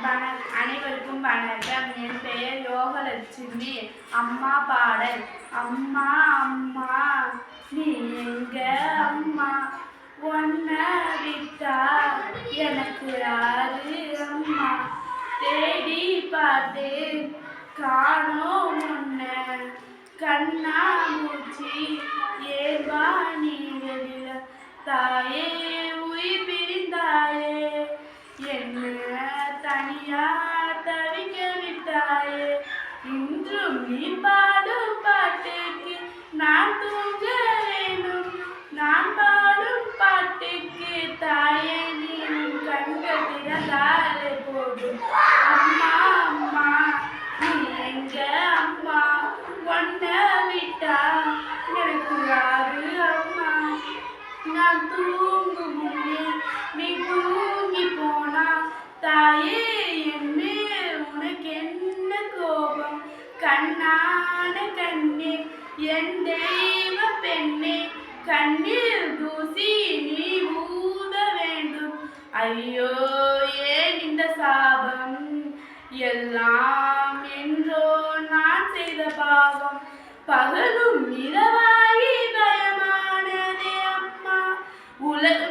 அனைவருக்கும் வணக்கம். என் பெயர் யோகலட்சுமி. அம்மா பாடல். அம்மா அம்மா நீ எங்க அம்மா, ஒன்ன விட்டா எனக்கு யாரு அம்மா, தேடி பார்த்தேன் காணோம் உன்ன, கண்ணா மூச்சி ஏவா நீ வெளில, தாயே உயிர் பிரிந்தாயே, என்ன தனியா தவிக்க விட்டாயே, இன்றும் நீ பாடும் பாட்டுக்கு நான் தூங்க வேணும், நான் பாடும் பாட்டுக்கு தாயே நீ கண்கள் திறந்தாலே போதும். அம்மா அம்மா நீ எங்க அம்மா, ஒன்ன விட்டா எனக்கு யாரு அம்மா, நான் தூங்கும் முன்னே நீ தூங்கி போனா, தாயே என்ன உனக்கு என்ன கோபம், கண்ணான கண்ணே என் தெய்வ பெண்ணே, கண்ணில் தூசி நீ ஊத வேண்டும், ஐயோ ஏன் இந்த சாபம், எல்லாம் என்றோ நான் செய்த பாவம், பகலும் இரவாயி பயமானதே அம்மா, உலக